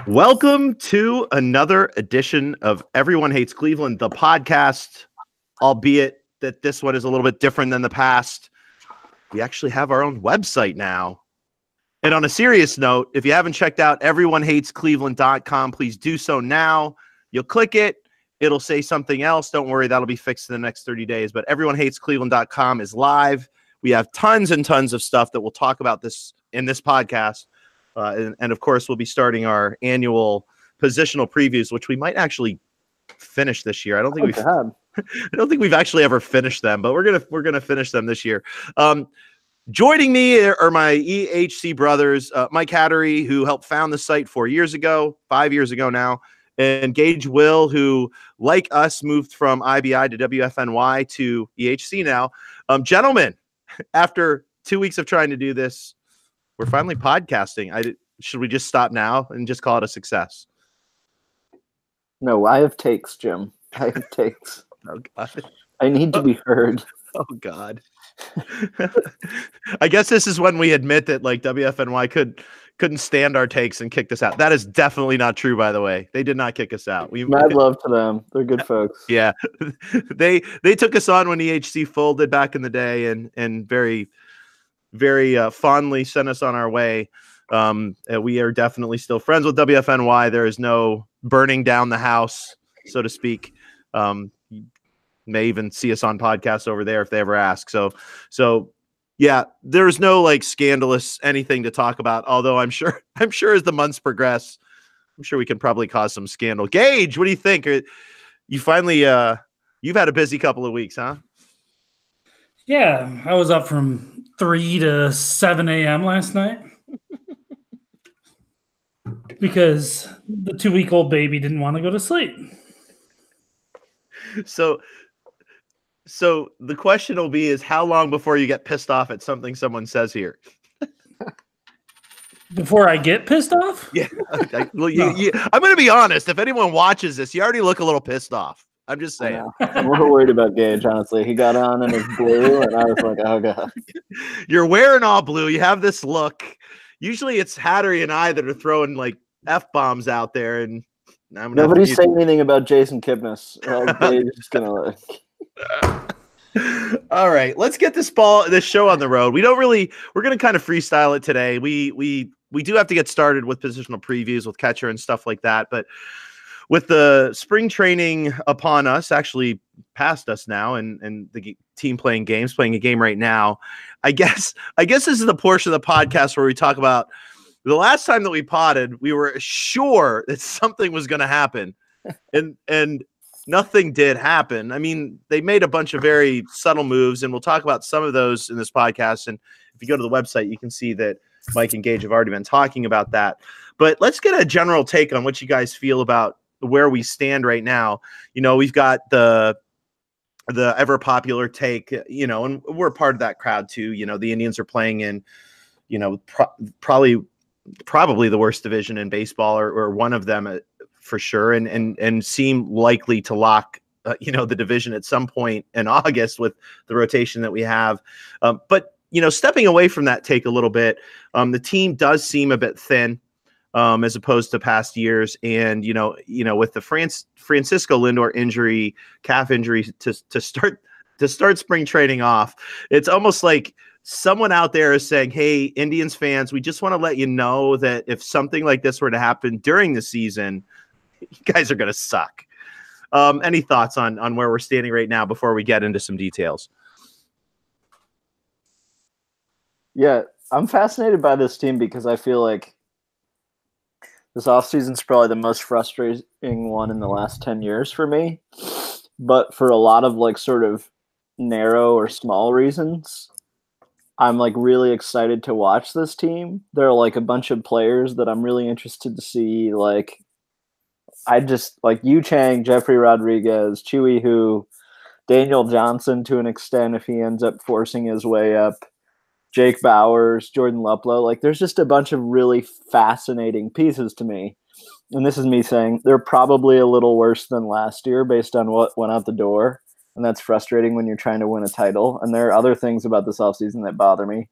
Welcome to another edition of Everyone Hates Cleveland, the podcast, albeit that this one is a little bit different than the past. We actually have our own website now. And on a serious note, if you haven't checked out everyonehatescleveland.com, please do so now. You'll click it. It'll say something else. Don't worry, that'll be fixed in the next 30 days. But everyonehatescleveland.com is live. We have tons and tons of stuff that we'll talk about this in this podcast. And of course, we'll be starting our annual positional previews, which we might actually finish this year. I don't think we've actually ever finished them, but we're gonna finish them this year. Joining me are my EHC brothers, Mike Hattery, who helped found the site 5 years ago now, and Gage Will, who, like us, moved from IBI to WFNY to EHC now. Gentlemen, after 2 weeks of trying to do this, we're finally podcasting. Should we just stop now and just call it a success? No, I have takes, Jim. I have takes. Oh, God. I need to be heard. Oh, God. I guess this is when we admit that, like, WFNY couldn't stand our takes and kicked us out. That is definitely not true, by the way. They did not kick us out. Mad love to them. They're good folks. Yeah. They took us on when EHC folded back in the day and very, very fondly sent us on our way. We are definitely still friends with WFNY. There is no burning down the house, so to speak. You may even see us on podcasts over there if they ever ask. So yeah, there's no like scandalous anything to talk about. Although I'm sure as the months progress, I'm sure we can probably cause some scandal. Gage, what do you think? You finally you've had a busy couple of weeks, huh? Yeah, I was up from 3 to 7 a.m. last night because the 2-week-old baby didn't want to go to sleep. So the question will be is how long before you get pissed off at something someone says here? Before I get pissed off? Yeah. I'm going to be honest. If anyone watches this, you already look a little pissed off. I'm just saying. I'm a little worried about Gage, honestly. He got on in his blue, and I was like, oh, God. You're wearing all blue. You have this look. Usually it's Hattery and I that are throwing, like, F-bombs out there. And nobody's saying anything about Jason Kipnis. Gage is just going to look. All right, let's get this show on the road. We're going to kind of freestyle it today. We do have to get started with positional previews with catcher and stuff like that, but with the spring training upon us, actually past us now, and the team playing a game right now, I guess this is the portion of the podcast where we talk about the last time that we potted, we were sure that something was going to happen, and nothing did happen. I mean, they made a bunch of very subtle moves, and we'll talk about some of those in this podcast. And if you go to the website, you can see that Mike and Gage have already been talking about that. But let's get a general take on what you guys feel about where we stand right now. You know, we've got the ever popular take, and we're part of that crowd too. You know, the Indians are playing in, probably the worst division in baseball, or one of them for sure, and seem likely to lock, the division at some point in August with the rotation that we have. But stepping away from that take a little bit, the team does seem a bit thin. As opposed to past years, and with the Francisco Lindor calf injury to start spring training off, it's almost like someone out there is saying, "Hey, Indians fans, we just want to let you know that if something like this were to happen during the season, you guys are going to suck." Any thoughts on where we're standing right now before we get into some details? Yeah, I'm fascinated by this team because I feel like this offseason is probably the most frustrating one in the last 10 years for me. But for a lot of like sort of narrow or small reasons, I'm like really excited to watch this team. There are like a bunch of players that I'm really interested to see. Like I just like Yu Chang, Jeffrey Rodriguez, Chewy Hu, Daniel Johnson to an extent if he ends up forcing his way up. Jake Bowers, Jordan Luplow. Like, there's just a bunch of really fascinating pieces to me. And this is me saying they're probably a little worse than last year based on what went out the door. And that's frustrating when you're trying to win a title. And there are other things about this offseason that bother me.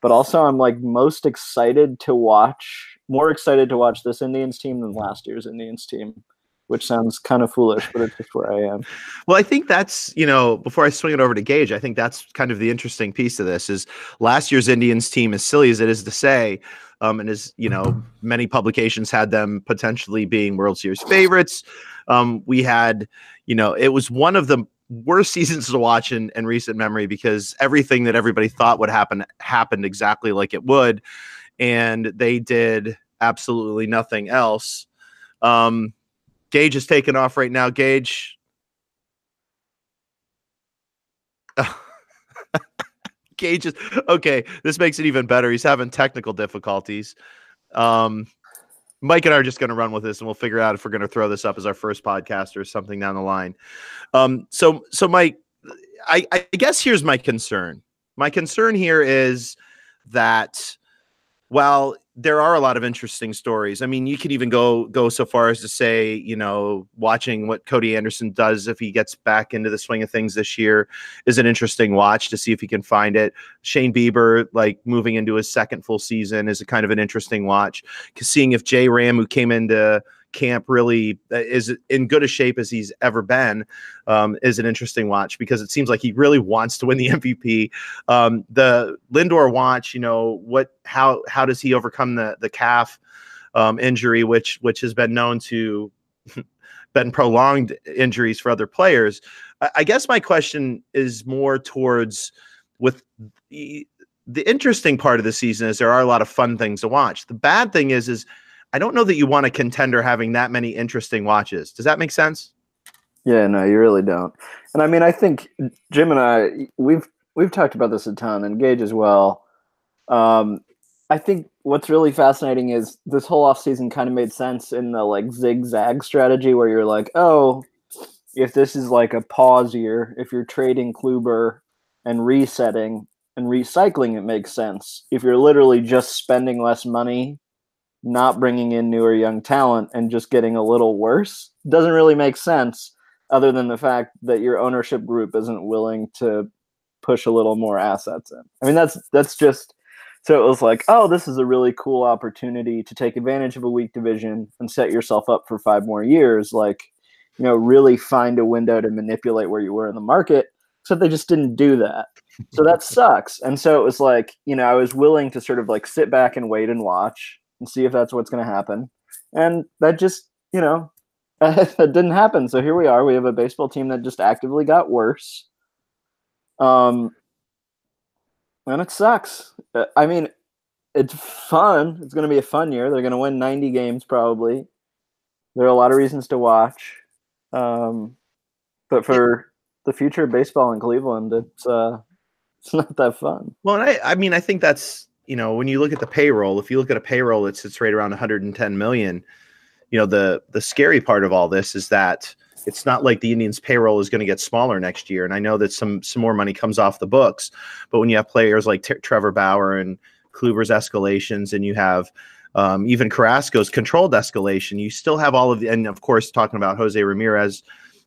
But also I'm like most excited to watch more excited to watch this Indians team than last year's Indians team, which sounds kind of foolish, but it's just where I am. Well, I think that's, before I swing it over to Gage, I think that's kind of the interesting piece of this is last year's Indians team, as silly as it is to say, and as, many publications had them potentially being World Series favorites. We had, it was one of the worst seasons to watch in recent memory because everything that everybody thought would happen happened exactly like it would. And they did absolutely nothing else. Gage is taking off right now. Gage. Gage is okay. This makes it even better. He's having technical difficulties. Mike and I are just going to run with this, and we'll figure out if we're going to throw this up as our first podcast or something down the line. So Mike, I guess here's my concern. My concern here is that while there are a lot of interesting stories, I mean, you could even go so far as to say, watching what Cody Anderson does if he gets back into the swing of things this year is an interesting watch to see if he can find it. Shane Bieber, like moving into his second full season, is a kind of an interesting watch. Seeing if J Ram, who came into camp, really is in good a shape as he's ever been, is an interesting watch because it seems like he really wants to win the MVP. The Lindor watch, how does he overcome the calf injury, which has been known to been prolonged injuries for other players. I guess my question is more towards with the interesting part of the season is there are a lot of fun things to watch. The bad thing is I don't know that you want a contender having that many interesting watches. Does that make sense? Yeah, no, you really don't. And I mean, I think Jim and I, we've talked about this a ton, and Gage as well. I think what's really fascinating is this whole offseason kind of made sense in the like zigzag strategy where you're like, oh, if this is like a pause year, if you're trading Kluber and resetting and recycling, it makes sense. If you're literally just spending less money, not bringing in newer young talent and just getting a little worse, doesn't really make sense other than the fact that your ownership group isn't willing to push a little more assets in. I mean, that's just, so it was like, oh, this is a really cool opportunity to take advantage of a weak division and set yourself up for 5 more years. Like, really find a window to manipulate where you were in the market. Except they just didn't do that. So that sucks. And so it was like, I was willing to sort of like sit back and wait and watch and see if that's what's going to happen. And that just, that didn't happen. So here we are. We have a baseball team that just actively got worse. And it sucks. I mean, it's fun. It's going to be a fun year. They're going to win 90 games probably. There are a lot of reasons to watch. But for the future of baseball in Cleveland, it's not that fun. Well, and I mean, I think that's, when you look at the payroll, if you look at a payroll that sits right around 110 million, the scary part of all this is that it's not like the Indians' payroll is going to get smaller next year. And I know that some more money comes off the books, but when you have players like Trevor Bauer and Kluber's escalations, and you have even Carrasco's controlled escalation, you still have all of the, and of course, talking about Jose Ramirez,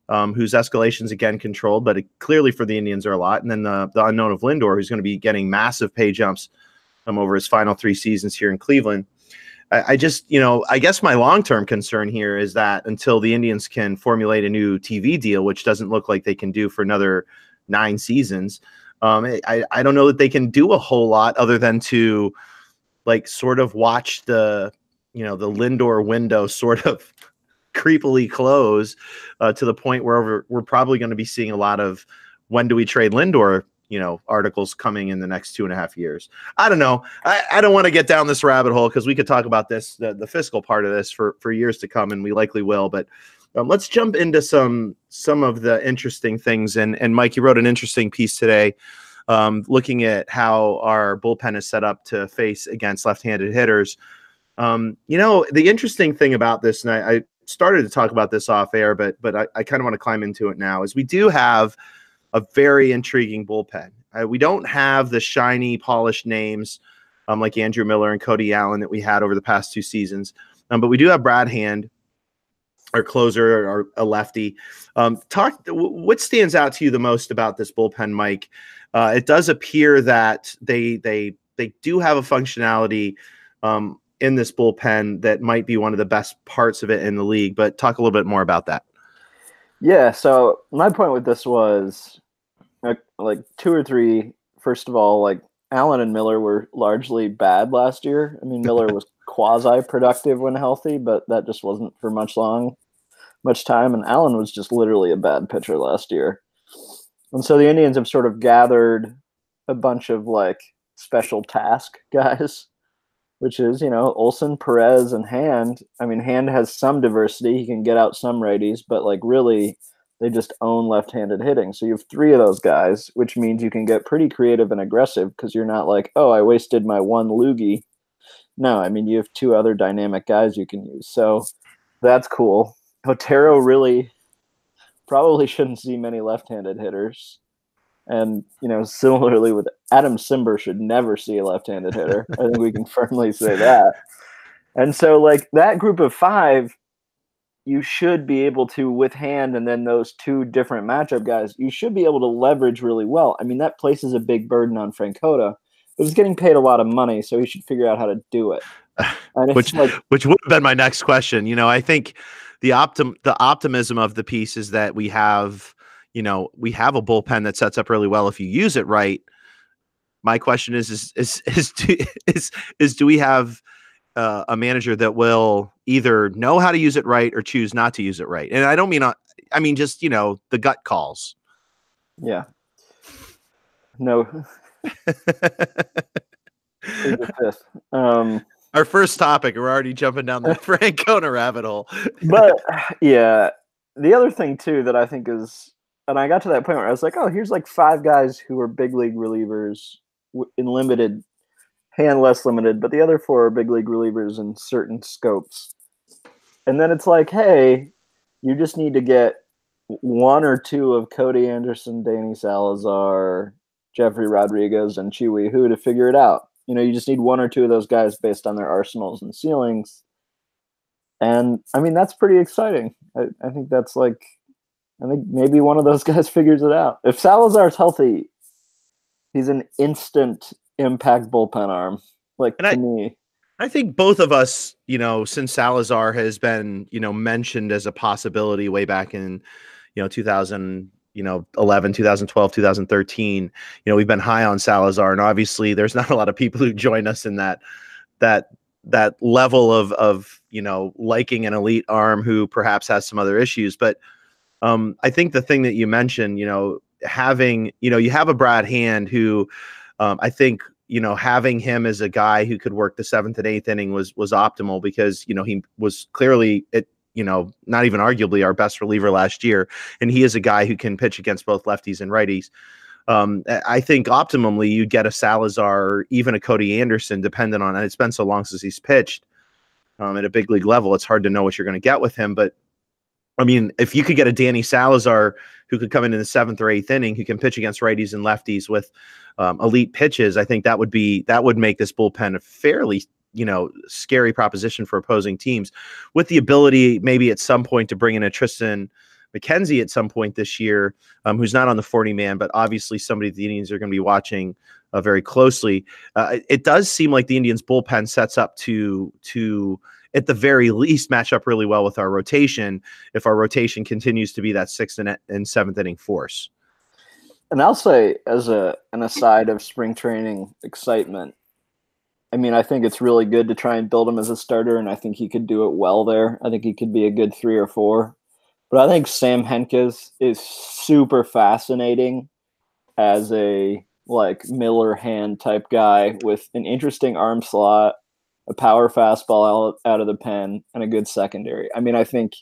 whose escalations again controlled, but clearly for the Indians are a lot. And then the unknown of Lindor, who's going to be getting massive pay jumps over his final 3 seasons here in Cleveland. I just, I guess my long-term concern here is that until the Indians can formulate a new TV deal, which doesn't look like they can do for another 9 seasons, I don't know that they can do a whole lot other than to like sort of watch the Lindor window sort of creepily close to the point where we're probably going to be seeing a lot of when do we trade Lindor articles coming in the next 2.5 years. I don't know. I don't want to get down this rabbit hole because we could talk about this, the fiscal part of this for years to come, and we likely will. But let's jump into some of the interesting things. And Mike, you wrote an interesting piece today looking at how our bullpen is set up to face against left-handed hitters. The interesting thing about this, and I started to talk about this off air, but I kind of want to climb into it now, is we do have a very intriguing bullpen. We don't have the shiny, polished names like Andrew Miller and Cody Allen that we had over the past 2 seasons. But we do have Brad Hand, our closer, or a lefty. What stands out to you the most about this bullpen, Mike? It does appear that they do have a functionality in this bullpen that might be one of the best parts of it in the league. But talk a little bit more about that. Yeah. So my point with this was like 2 or 3. First of all, like Allen and Miller were largely bad last year. I mean, Miller was quasi-productive when healthy, but that just wasn't for much time. And Allen was just literally a bad pitcher last year. And so the Indians have sort of gathered a bunch of like special task guys, which is, Olsen, Perez, and Hand. I mean, Hand has some diversity. He can get out some righties, but like really they just own left-handed hitting. So you have 3 of those guys, which means you can get pretty creative and aggressive because you're not like, oh, I wasted my one loogie. No, I mean, you have 2 other dynamic guys you can use. So that's cool. Otero really probably shouldn't see many left-handed hitters. And, similarly with Adam Simber should never see a left-handed hitter. I think we can firmly say that. And so like that group of 5, you should be able to, with Hand and then those 2 different matchup guys, you should be able to leverage really well. I mean, that places a big burden on Francona, but he's getting paid a lot of money, so he should figure out how to do it. And which would have been my next question. I think the optimism of the piece is that we have a bullpen that sets up really well if you use it right. My question is do we have a manager that will either know how to use it right or choose not to use it right? And I don't mean, I mean, just, the gut calls. Yeah. No. Our first topic, we're already jumping down the Francona rabbit hole. But yeah, the other thing too that I think is, and I got to that point where I was like, oh, here's like 5 guys who are big league relievers in limited, Hand less limited, but the other 4 are big league relievers in certain scopes. And then it's like, hey, you just need to get 1 or 2 of Cody Anderson, Danny Salazar, Jeffrey Rodriguez, and Chi Woo to figure it out. You just need 1 or 2 of those guys based on their arsenals and ceilings. And I mean, that's pretty exciting. I think that's like, I think maybe one of those guys figures it out. If Salazar's healthy, he's an instant impact bullpen arm. Me. I think both of us, since Salazar has been, mentioned as a possibility way back in, 2011, 2012, 2013, we've been high on Salazar, and obviously there's not a lot of people who join us in that level of liking an elite arm who perhaps has some other issues. But I think the thing that you mentioned, having, you have a Brad Hand who I think, having him as a guy who could work the 7th and 8th inning was optimal because, he was clearly not even arguably our best reliever last year. And he is a guy who can pitch against both lefties and righties. I think optimally you'd get a Salazar or even a Cody Anderson, depending on, and it's been so long since he's pitched at a big league level. It's hard to know what you're going to get with him, but I mean, if you could get a Danny Salazar who could come in the 7th or 8th inning, who can pitch against righties and lefties with elite pitches, I think that would make this bullpen a fairly, scary proposition for opposing teams, with the ability maybe at some point to bring in a Tristan McKenzie at some point this year, who's not on the 40-man, but obviously somebody the Indians are going to be watching very closely. It does seem like the Indians bullpen sets up to at the very least match up really well with our rotation if our rotation continues to be that 6th and 7th inning force. And I'll say, as an aside of spring training excitement, I mean, I think it's really good to try and build him as a starter, and I think he could do it well there. I think he could be a good 3 or 4. But I think Sam Hentges is super fascinating as a Miller Hand type guy with an interesting arm slot, a power fastball out of the pen, and a good secondary. I mean, I think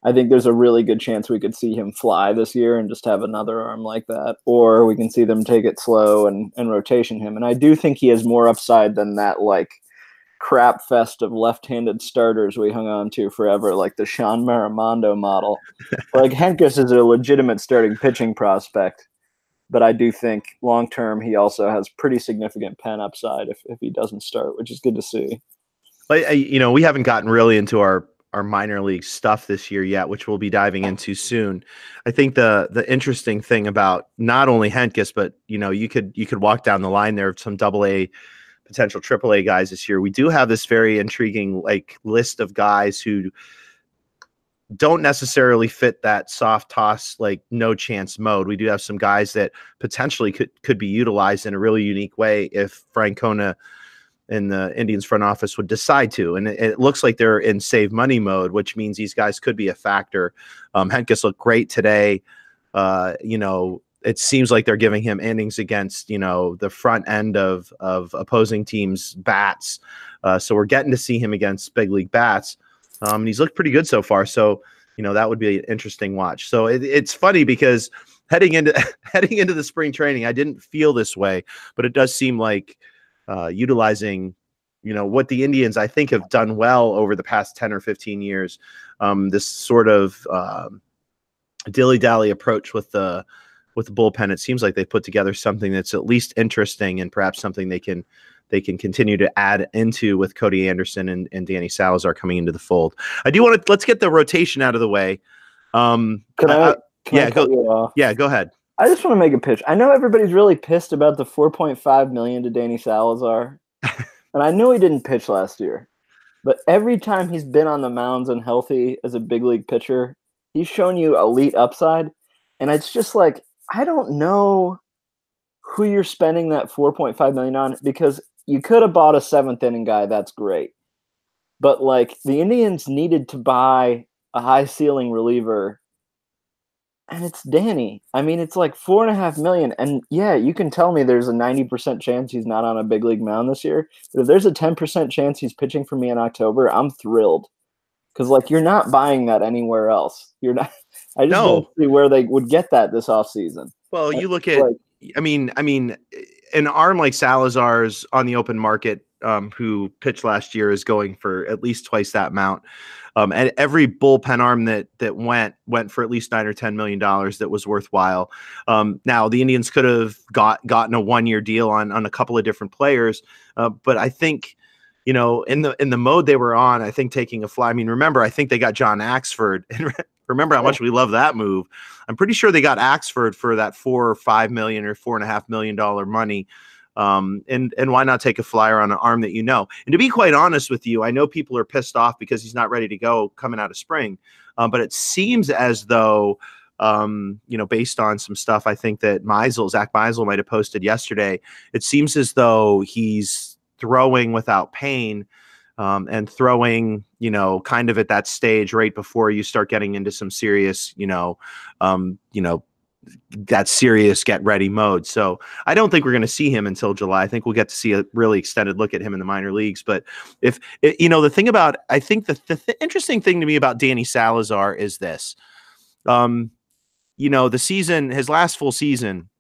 there's a really good chance we could see him fly this year and just have another arm like that, or we can see them take it slow and rotation him. And I do think he has more upside than that crap fest of left-handed starters we hung on to forever, like the Sean Maramondo model. Hentges is a legitimate starting pitching prospect, but I do think long-term he also has pretty significant pen upside if he doesn't start, which is good to see. We haven't gotten really into our minor league stuff this year yet, which we'll be diving into soon. I think the interesting thing about not only Hentges, but you could walk down the line there of some AA potential AAA guys this year, we do have this very intriguing like list of guys who don't necessarily fit that soft toss, like no chance mode. We do have some guys that potentially could be utilized in a really unique way if Francona and the Indians front office would decide to. And it looks like they're in save money mode, which means these guys could be a factor. Hentges looked great today. It seems like they're giving him innings against, the front end of opposing teams' bats. So we're getting to see him against big league bats. And he's looked pretty good so far. So, that would be an interesting watch. So it's funny because heading into the spring training, I didn't feel this way, but it does seem like utilizing, what the Indians, I think, have done well over the past 10 or 15 years. This sort of dilly-dally approach with the bullpen. It seems like they put together something that's at least interesting and perhaps something they can continue to add into with Cody Anderson and Danny Salazar coming into the fold. I do want to, let's get the rotation out of the way. Can I cut you off? Yeah, go ahead. I just want to make a pitch. I know everybody's really pissed about the $4.5 million to Danny Salazar. And I know he didn't pitch last year, but every time he's been on the mounds and healthy as a big league pitcher, he's shown you elite upside. And it's just like, I don't know who you're spending that $4.5 million on, because you could have bought a seventh inning guy. That's great. But like the Indians needed to buy a high ceiling reliever, and it's Danny. I mean, it's like $4.5 million. And yeah, you can tell me there's a 90% chance he's not on a big league mound this year. But if there's a 10% chance he's pitching for me in October, I'm thrilled. Because like you're not buying that anywhere else. You're not. I just don't see where they would get that this offseason. Well, you look at, I mean, an arm like Salazar's on the open market, who pitched last year, is going for at least twice that amount. And every bullpen arm that went for at least $9 or $10 million that was worthwhile. Now the Indians could have gotten a 1-year deal on a couple of different players, but I think, in the mode they were on, I think taking a fly. I mean, remember, I think they got John Axford. Remember how much we love that move. I'm pretty sure they got Axford for that $4 or $5 million or $4.5 million money. And why not take a flyer on an arm that you know? And to be quite honest with you, I know people are pissed off because he's not ready to go coming out of spring. But it seems as though, based on some stuff I think that Zach Meisel might have posted yesterday, it seems as though he's throwing without pain. And throwing, kind of at that stage right before you start getting into some serious, that serious get ready mode. So I don't think we're going to see him until July. I think we'll get to see a really extended look at him in the minor leagues. But if the thing about, I think the interesting thing to me about Danny Salazar is this, the season, his last full season,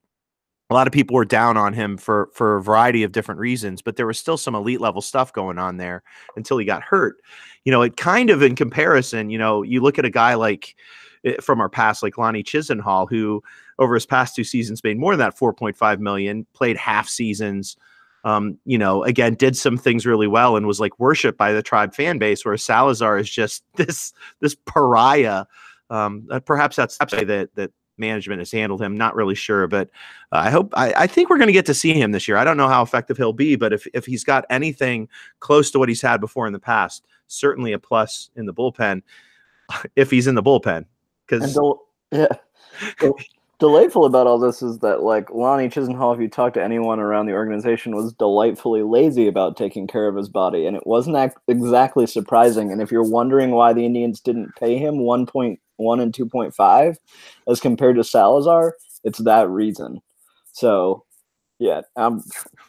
a lot of people were down on him for a variety of different reasons, but there was still some elite level stuff going on there until he got hurt. It kind of, in comparison, you look at a guy like from our past, like Lonnie Chisenhall, who over his past 2 seasons made more than that $4.5 million, played half seasons, again, did some things really well and was like worshiped by the Tribe fan base, where Salazar is just this pariah. Perhaps that's the way that management has handled him. Not really sure, but I think we're going to get to see him this year. I don't know how effective he'll be, but if he's got anything close to what he's had before in the past, certainly a plus in the bullpen, if he's in the bullpen. Because delightful about all this is that, like, Lonnie Chisenhall, if you talk to anyone around the organization, was delightfully lazy about taking care of his body, and it wasn't exactly surprising. And if you're wondering why the Indians didn't pay him 1.1 and 2.5 as compared to Salazar, it's that reason. So, yeah,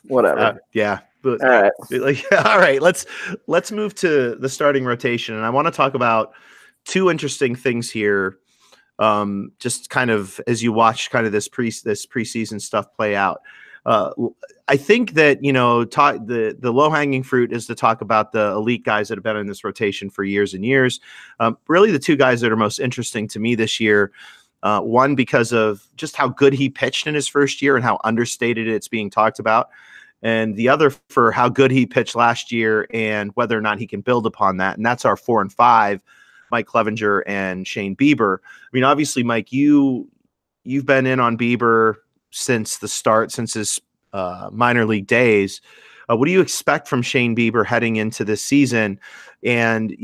whatever. Yeah. But, all right. All right. Let's move to the starting rotation, and I want to talk about 2 interesting things here. Just kind of as you watch kind of this preseason stuff play out. I think that, the low-hanging fruit is to talk about the elite guys that have been in this rotation for years and years. Really the 2 guys that are most interesting to me this year, one because of just how good he pitched in his first year and how understated it's being talked about, and the other for how good he pitched last year and whether or not he can build upon that. And that's our 4 and 5, Mike Clevenger and Shane Bieber. I mean, obviously, Mike, you've been in on Bieber since the start, since his minor league days. What do you expect from Shane Bieber heading into this season? And,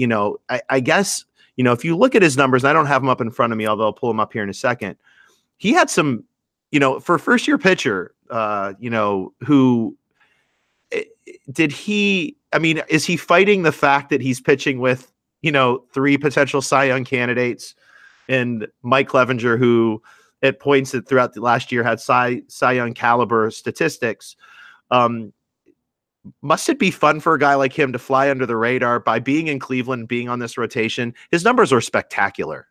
I guess, if you look at his numbers, and I don't have them up in front of me, although I'll pull them up here in a second. He had some, for a first year pitcher, who did he, is he fighting the fact that he's pitching with, 3 potential Cy Young candidates and Mike Clevenger, who at points that throughout the last year had Cy Young caliber statistics. Must it be fun for a guy like him to fly under the radar by being in Cleveland, being on this rotation? His numbers are spectacular.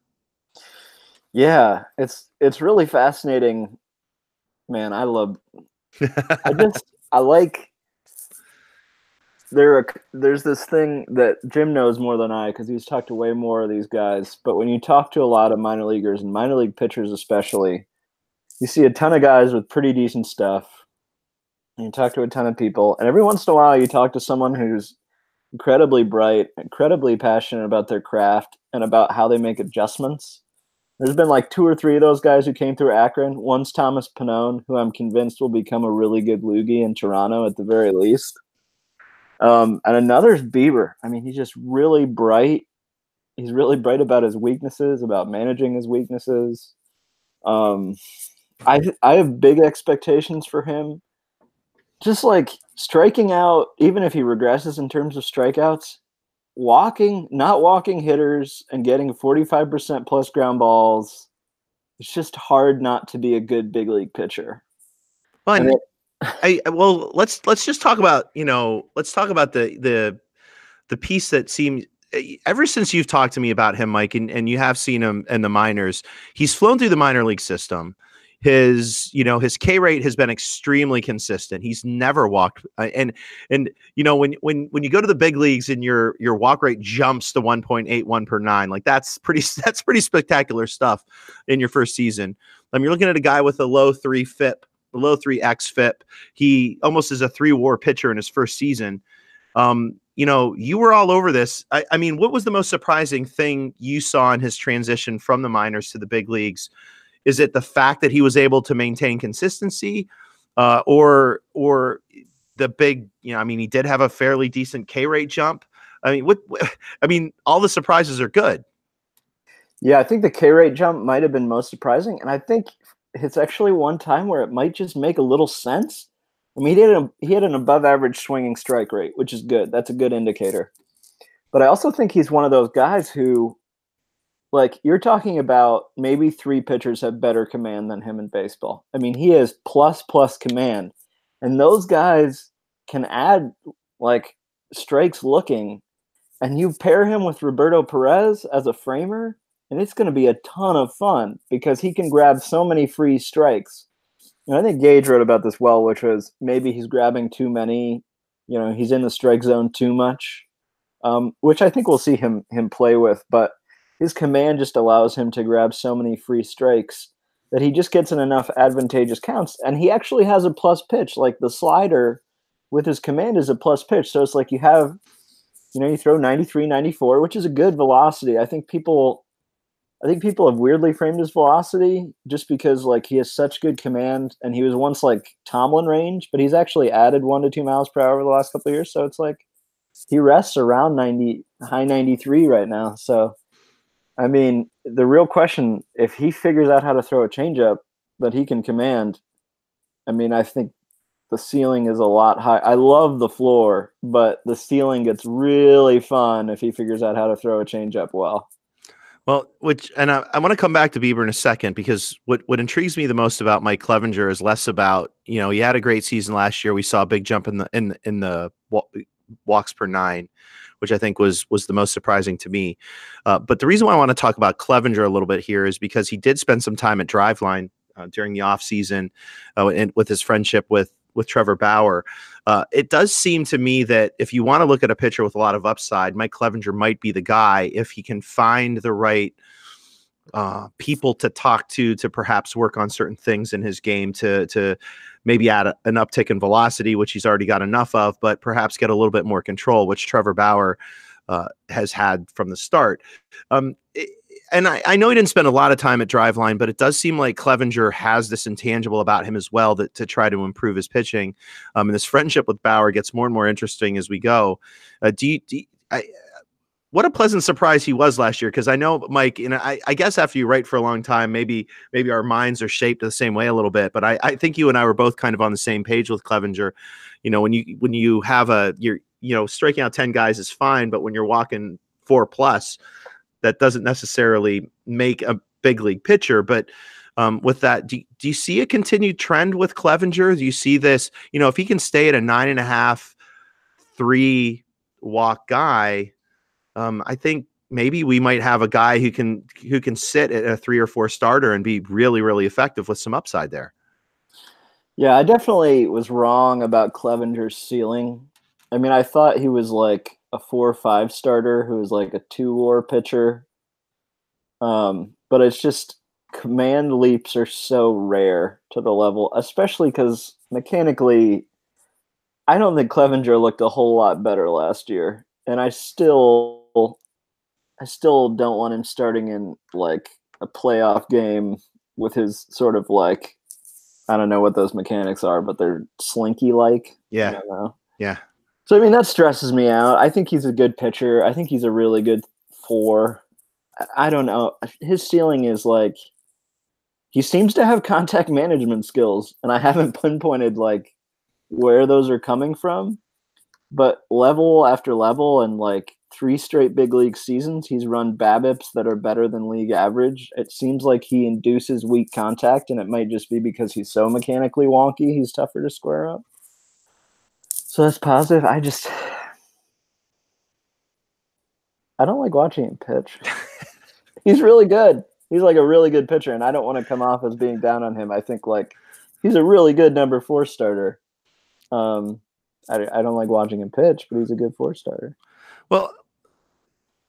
Yeah, it's really fascinating, man. There's this thing that Jim knows more than I, because he's talked to way more of these guys. But when you talk to a lot of minor leaguers and minor league pitchers especially, you see a ton of guys with pretty decent stuff. And you talk to a ton of people. And every once in a while you talk to someone who's incredibly bright, incredibly passionate about their craft and about how they make adjustments. There's been like 2 or 3 of those guys who came through Akron. One's Thomas Pannone, who I'm convinced will become a really good loogie in Toronto at the very least. And another's Bieber. He's just really bright. He's really bright about his weaknesses, about managing his weaknesses. I have big expectations for him. Just like striking out, even if he regresses in terms of strikeouts, not walking hitters and getting 45% plus ground balls. It's just hard not to be a good big league pitcher. Well, let's just talk about, let's talk about the piece that seems, ever since you've talked to me about him, Mike, and you have seen him in the minors, he's flown through the minor league system. His K rate has been extremely consistent. He's never walked. And when you go to the big leagues and your walk rate jumps to 1.81 per 9, like that's pretty spectacular stuff in your first season. You're looking at a guy with a low 3 FIP, a low 3x FIP. He almost is a 3 WAR pitcher in his first season. You were all over this. What was the most surprising thing you saw in his transition from the minors to the big leagues? Is it the fact that he was able to maintain consistency, or the big, he did have a fairly decent K rate jump. All the surprises are good. Yeah, I think the K rate jump might have been most surprising. And I think it's actually one time where it might just make a little sense. He had an above average swinging strike rate, which is good. That's a good indicator. But I also think he's one of those guys who, like, you're talking about maybe 3 pitchers have better command than him in baseball. He has plus command. And those guys can add, like, strikes looking. And you pair him with Roberto Perez as a framer, and it's going to be a ton of fun because he can grab so many free strikes. And I think Gage wrote about this well, which was maybe he's grabbing too many. He's in the strike zone too much, which I think we'll see him play with. But his command just allows him to grab so many free strikes that he just gets in enough advantageous counts. And he actually has a plus pitch. Like, the slider with his command is a plus pitch. So it's like you throw 93, 94, which is a good velocity. I think people have weirdly framed his velocity just because, like, he has such good command, and he was once like Tomlin range, but he's actually added 1 to 2 miles per hour over the last couple of years. So it's like he rests around 90, high 93 right now. So, the real question, if he figures out how to throw a changeup that he can command, I think the ceiling is a lot high. I love the floor, but the ceiling gets really fun if he figures out how to throw a changeup well. Well, I want to come back to Bieber in a second, because what intrigues me the most about Mike Clevenger is less about, he had a great season last year. We saw a big jump in the walks per 9, which I think was the most surprising to me. But the reason why I want to talk about Clevenger a little bit here is because he did spend some time at Driveline during the offseason and with his friendship with Trevor Bauer. It does seem to me that if you want to look at a pitcher with a lot of upside, Mike Clevenger might be the guy if he can find the right people to talk to perhaps work on certain things in his game to maybe add an uptick in velocity, which he's already got enough of, but perhaps get a little bit more control, which Trevor Bauer has had from the start. I know he didn't spend a lot of time at Driveline, but it does seem like Clevenger has this intangible about him as well to try to improve his pitching. And this friendship with Bauer gets more and more interesting as we go. What a pleasant surprise he was last year, because I know, Mike, and I guess after you write for a long time, maybe our minds are shaped the same way a little bit. But I think you and I were both kind of on the same page with Clevenger. When you have striking out 10 guys is fine, but when you're walking 4+, that doesn't necessarily make a big league pitcher. But with that, do you see a continued trend with Clevenger? Do you see this? If he can stay at a 9.5, 3 walk guy, I think maybe we might have a guy who can sit at a 3 or 4 starter and be really, really effective with some upside there. Yeah, I definitely was wrong about Clevenger's ceiling. I mean, I thought he was like a 4 or 5 starter who was like a 2-WAR pitcher. But it's just command leaps are so rare to the level, especially because mechanically, I don't think Clevenger looked a whole lot better last year. And I still don't want him starting in like a playoff game with his sort of like, I don't know what those mechanics are, but they're slinky like. Yeah. I don't know. Yeah. So, I mean, that stresses me out. I think he's a good pitcher. I think he's a really good 4. I don't know. His ceiling is like, he seems to have contact management skills, and I haven't pinpointed like where those are coming from, but level after level and like 3 straight big league seasons, he's run BABIPs that are better than league average. It seems like he induces weak contact, and it might just be because he's so mechanically wonky, he's tougher to square up. So that's positive. I don't like watching him pitch. He's really good. He's like a really good pitcher, and I don't want to come off as being down on him. I think like he's a really good number 4 starter. I don't like watching him pitch, but he's a good 4 starter. Well,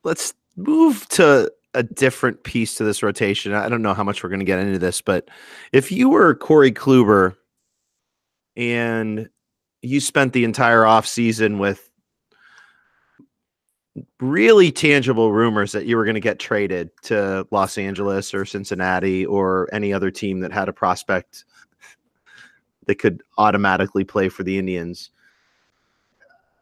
let's move to a different piece to this rotation. I don't know how much we're going to get into this, but if you were Corey Kluber and you spent the entire offseason with really tangible rumors that you were going to get traded to Los Angeles or Cincinnati or any other team that had a prospect that could automatically play for the Indians.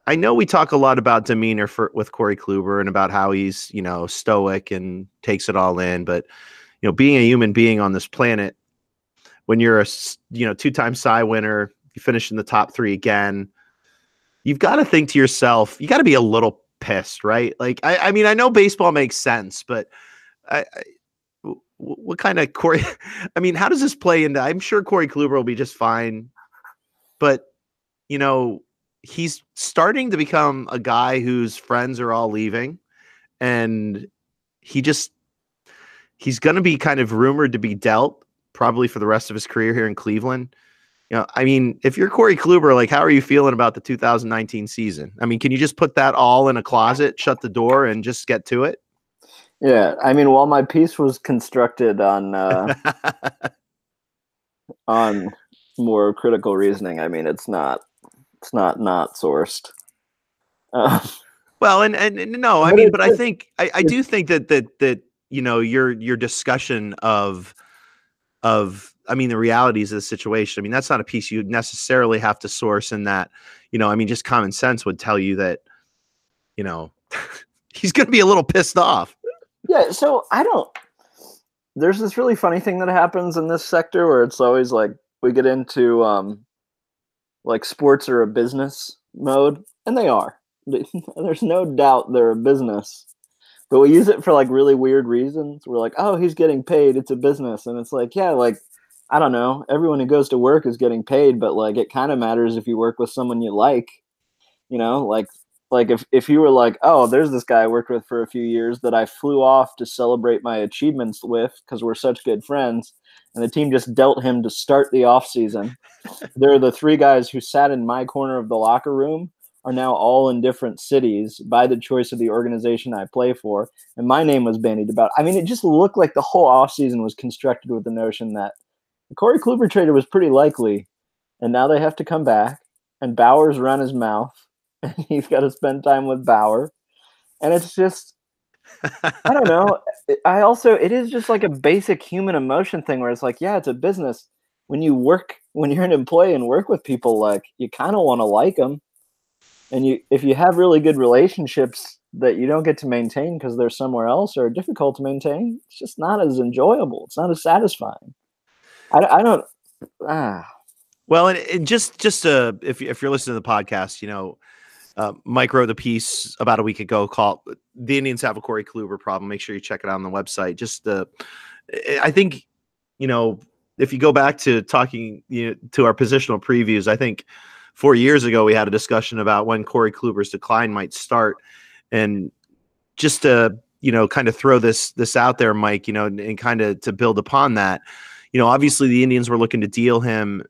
I know we talk a lot about demeanor with Corey Kluber and about how he's, stoic and takes it all in. But, being a human being on this planet, when you're a, 2-time Cy winner, you finish in the top 3 again, you've got to think to yourself, you got to be a little pissed, right? Like, I mean, I know baseball makes sense, but what kind of Corey, I mean, how does this play into, I'm sure Corey Kluber will be just fine, but, he's starting to become a guy whose friends are all leaving, and he's going to be kind of rumored to be dealt probably for the rest of his career here in Cleveland. I mean, if you're Corey Kluber, like, how are you feeling about the 2019 season? I mean, can you just put that all in a closet, shut the door, and just get to it? Yeah. I mean, while my piece was constructed on on more critical reasoning, I mean, it's not sourced. Well, and no, I mean, but I think I do think that your discussion of I mean, the realities of the situation. I mean, that's not a piece you necessarily have to source in that, I mean, just common sense would tell you that, he's going to be a little pissed off. Yeah. So there's this really funny thing that happens in this sector where it's always like we get into like sports are a business mode, and they are. There's no doubt they're a business, but we use it for like really weird reasons. We're like, oh, he's getting paid, it's a business. And it's like, yeah, like, I don't know, everyone who goes to work is getting paid, but like it kind of matters if you work with someone you like, like if you were like, oh, there's this guy I worked with for a few years that I flew off to celebrate my achievements with because we're such good friends, and the team just dealt him to start the off season. They're the 3 guys who sat in my corner of the locker room are now all in different cities by the choice of the organization I play for. And my name was bandied about. I mean, it just looked like the whole offseason was constructed with the notion that the Corey Kluber trade was pretty likely. And now they have to come back, and Bauer's run his mouth, and he's got to spend time with Bauer. And it's just, I don't know. it is just like a basic human emotion thing where it's like, yeah, it's a business. When you're an employee and work with people, like, you kind of want to like them. And if you have really good relationships that you don't get to maintain because they're somewhere else or are difficult to maintain, it's just not as enjoyable. It's not as satisfying. I don't. Well, and just if you're listening to the podcast, Mike wrote the piece about a week ago called "The Indians Have a Corey Kluber Problem." Make sure you check it out on the website. I think, if you go back to talking to our positional previews, I think 4 years ago we had a discussion about when Corey Kluber's decline might start, and just to kind of throw this out there, Mike, and kind of to build upon that, obviously the Indians were looking to deal him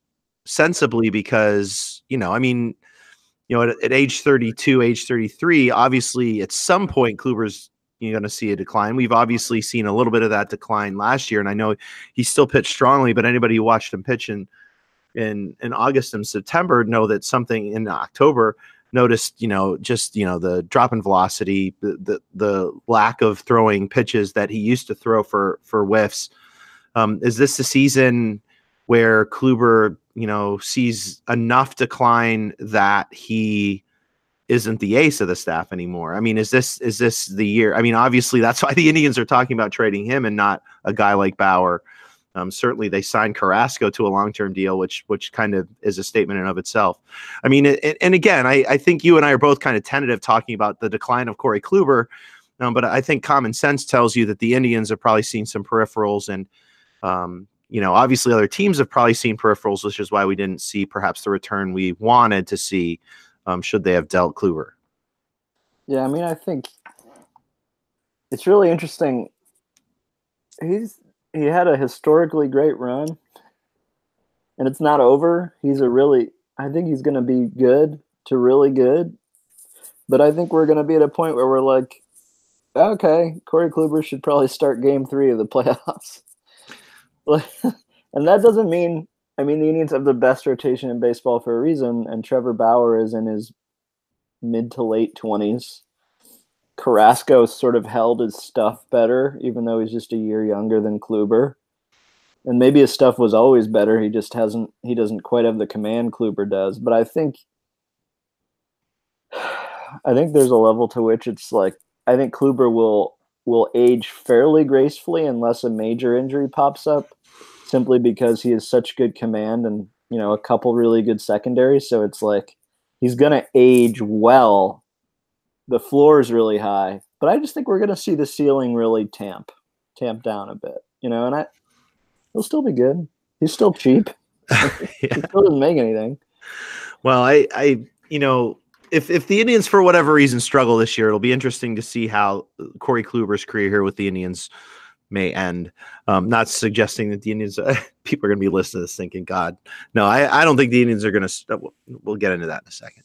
sensibly because at age 32, age 33, obviously at some point Kluber's going to see a decline. We've obviously seen a little bit of that decline last year, and I know he still pitched strongly, but anybody who watched him pitch in August and September know that something in October noticed, the drop in velocity, the lack of throwing pitches that he used to throw for whiffs. Is this the season where Kluber, sees enough decline that he isn't the ace of the staff anymore? I mean, is this the year? I mean, obviously that's why the Indians are talking about trading him and not a guy like Bauer. Certainly they signed Carrasco to a long-term deal, which kind of is a statement in and of itself. I mean, and again, I think you and I are both kind of tentative talking about the decline of Corey Kluber, but I think common sense tells you that the Indians have probably seen some peripherals, and obviously other teams have probably seen peripherals, which is why we didn't see perhaps the return we wanted to see should they have dealt Kluber. Yeah, I mean, I think it's really interesting. He had a historically great run, and it's not over. I think he's going to be good to really good, but I think we're going to be at a point where we're like, okay, Corey Kluber should probably start game 3 of the playoffs. And that doesn't mean, the Indians have the best rotation in baseball for a reason, and Trevor Bauer is in his mid to late 20s. Carrasco sort of held his stuff better, even though he's just a year younger than Kluber. And maybe his stuff was always better. He doesn't quite have the command Kluber does. But I think there's a level to which it's like, I think Kluber will age fairly gracefully unless a major injury pops up, simply because he has such good command and, a couple really good secondaries. So it's like, he's going to age well. The floor is really high, but I just think we're going to see the ceiling really tamp down a bit, and he'll still be good. He's still cheap. Yeah. He still doesn't make anything. Well, if the Indians for whatever reason struggle this year, it'll be interesting to see how Corey Kluber's career here with the Indians may end. Not suggesting that the Indians, people are going to be listening to this thinking, God, no, I don't think the Indians are going to, we'll get into that in a second.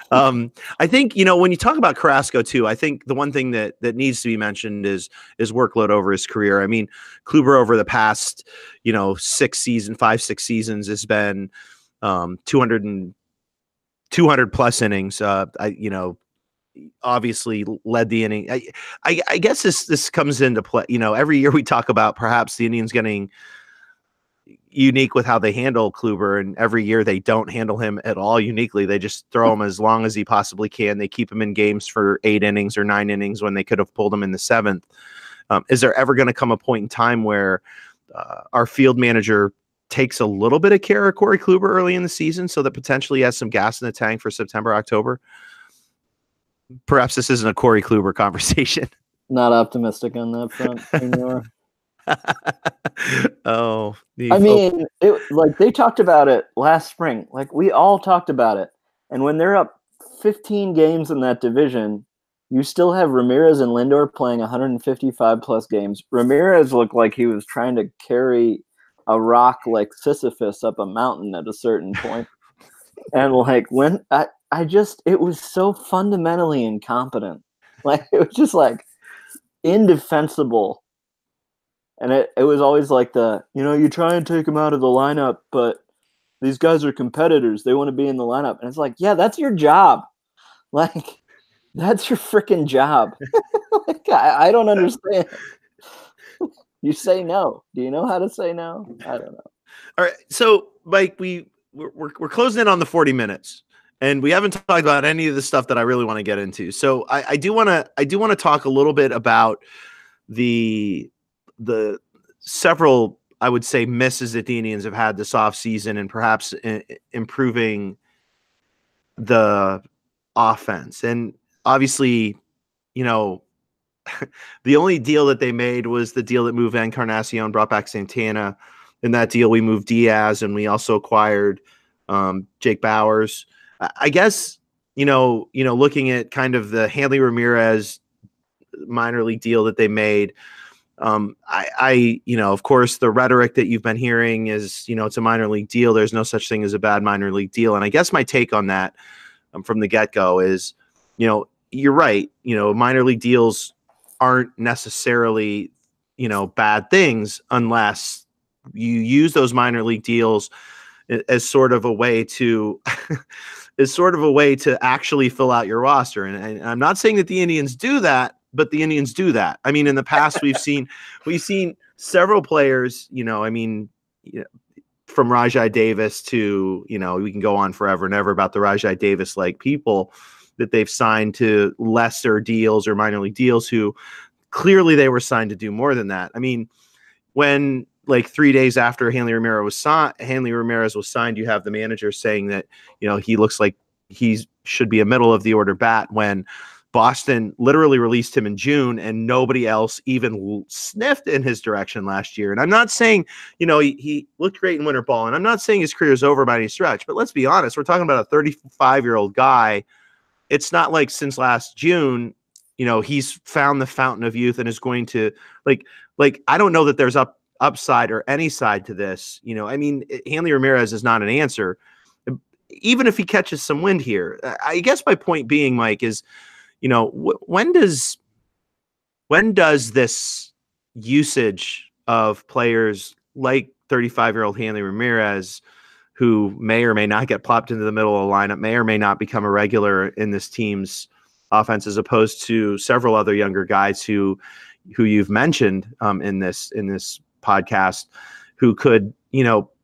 I think, when you talk about Carrasco too, I think the one thing that needs to be mentioned is workload over his career. I mean, Kluber over the past, 5-6 seasons has been 200 plus innings. Obviously led the inning. I guess this comes into play. Every year we talk about perhaps the Indians getting unique with how they handle Kluber, and every year they don't handle him at all uniquely. They just throw him as long as he possibly can. They keep him in games for 8 innings or 9 innings when they could have pulled him in the 7th. Is there ever going to come a point in time where our field manager takes a little bit of care of Corey Kluber early in the season so that potentially he has some gas in the tank for September, October? Perhaps this isn't a Corey Kluber conversation. Not optimistic on that front anymore. Oh, they talked about it last spring. Like, we all talked about it. And when they're up 15 games in that division, you still have Ramirez and Lindor playing 155 plus games. Ramirez looked like he was trying to carry a rock like Sisyphus up a mountain at a certain point. And when it was so fundamentally incompetent. Like, it was just like indefensible. And it was always like you try and take them out of the lineup, but these guys are competitors. They want to be in the lineup. And it's like, yeah, that's your job. Like, that's your freaking job. I don't understand. You say no. Do you know how to say no? I don't know. All right. So, Mike, we're closing in on the 40 minutes. And we haven't talked about any of the stuff that I really want to get into. So I do want to talk a little bit about the several, I would say, misses that the Indians have had this offseason and perhaps improving the offense. And obviously, the only deal that they made was the deal that moved Encarnacion, brought back Santana. In that deal, we moved Diaz, and we also acquired Jake Bowers. I guess, looking at kind of the Hanley Ramirez minor league deal that they made, of course, the rhetoric that you've been hearing is, it's a minor league deal. There's no such thing as a bad minor league deal. And I guess my take on that from the get-go is, you're right. Minor league deals aren't necessarily, bad things unless you use those minor league deals as sort of a way to actually fill out your roster. And I'm not saying that the Indians do that, but the Indians do that. I mean, in the past, we've seen several players, from Rajai Davis to, we can go on forever and ever about the Rajai Davis like people that they've signed to lesser deals or minor league deals who clearly they were signed to do more than that. I mean, when like 3 days after Hanley Ramirez was signed, you have the manager saying that, he looks like he should be a middle of the order bat when Boston literally released him in June and nobody else even sniffed in his direction last year. And I'm not saying, he looked great in winter ball, and I'm not saying his career is over by any stretch, but let's be honest, we're talking about a 35-year-old guy. It's not like since last June, he's found the fountain of youth and is going to like, I don't know that there's upside or any side to this. Hanley Ramirez is not an answer, even if he catches some wind here. I guess my point being, Mike, is, when does this usage of players like 35-year-old Hanley Ramirez, who may or may not get plopped into the middle of the lineup, may or may not become a regular in this team's offense, as opposed to several other younger guys who you've mentioned in this podcast, who could,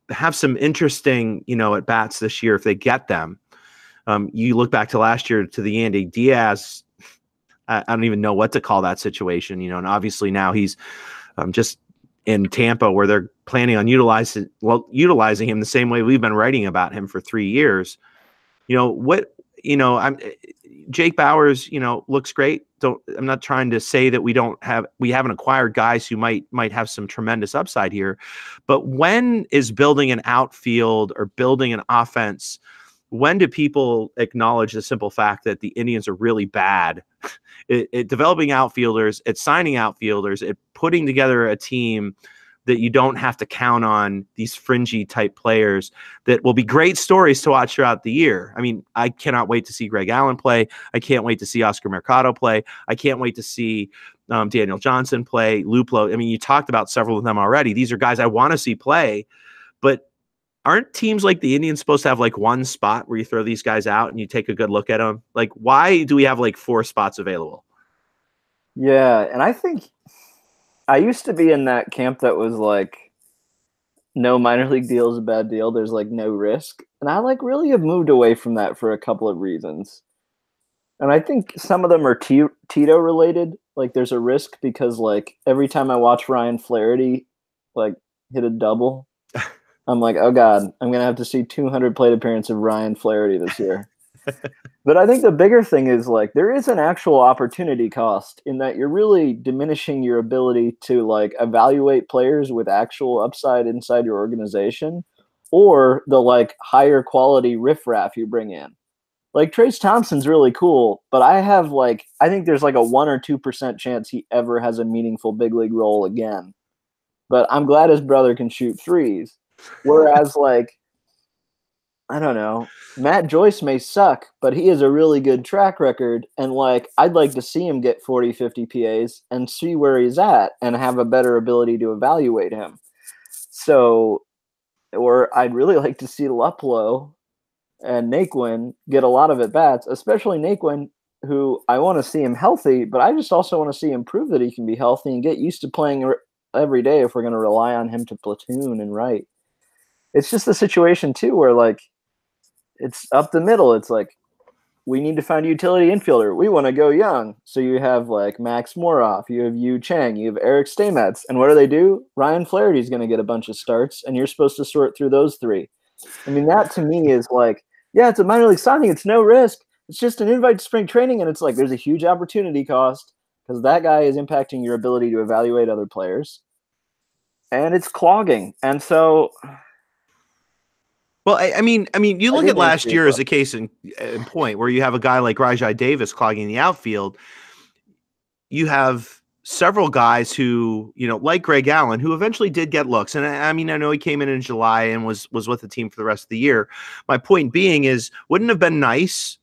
have some interesting, at bats this year if they get them. You look back to last year to the Andy Diaz. I don't even know what to call that situation, and obviously now he's just in Tampa, where they're planning on utilizing him the same way we've been writing about him for 3 years. Jake Bowers, looks great. I'm not trying to say that we haven't acquired guys who might have some tremendous upside here, but when is building an outfield or building an offense? When do people acknowledge the simple fact that the Indians are really bad at developing outfielders, at signing outfielders, at putting together a team that you don't have to count on these fringy type players that will be great stories to watch throughout the year? I mean, I cannot wait to see Greg Allen play. I can't wait to see Oscar Mercado play. I can't wait to see Daniel Johnson play, Luplo. I mean, you talked about several of them already. These are guys I want to see play, but aren't teams like the Indians supposed to have like one spot where you throw these guys out and you take a good look at them? Like, why do we have like 4 spots available? Yeah, and I think I used to be in that camp that was like, no minor league deal is a bad deal. There's like no risk. And I like really have moved away from that for a couple of reasons. And I think some of them are Tito related. Like there's a risk because like every time I watch Ryan Flaherty like hit a double, I'm like, oh God, I'm going to have to see 200 plate appearance of Ryan Flaherty this year. But I think the bigger thing is like there is an actual opportunity cost in that you're really diminishing your ability to like evaluate players with actual upside inside your organization or the like higher quality riffraff you bring in. Like Trace Thompson's really cool, but I think there's like a 1 or 2% chance he ever has a meaningful big league role again. But I'm glad his brother can shoot threes. Whereas like, I don't know, Matt Joyce may suck, but he has a really good track record. And like, I'd like to see him get 40, 50 PAs and see where he's at and have a better ability to evaluate him. So, or I'd really like to see Luplo and Naquin get a lot of at-bats, especially Naquin, who I want to see him healthy, but I just also want to see him prove that he can be healthy and get used to playing every day if we're going to rely on him to platoon and write. It's just a situation too where like it's up the middle. It's like we need to find a utility infielder. We want to go young. So you have like Max Moroff, you have Yu Chang, you have Eric Stamets. And what do? Ryan Flaherty's going to get a bunch of starts, and you're supposed to sort through those three. I mean, that to me is like, yeah, it's a minor league signing. It's no risk. It's just an invite to spring training, and it's like there's a huge opportunity cost because that guy is impacting your ability to evaluate other players. And it's clogging. And so... Well, I mean, you look at last year as a case in point where you have a guy like Rajai Davis clogging the outfield. You have several guys who, like Greg Allen, who eventually did get looks. And I mean, I know he came in July and was with the team for the rest of the year. My point being is, wouldn't have been nice,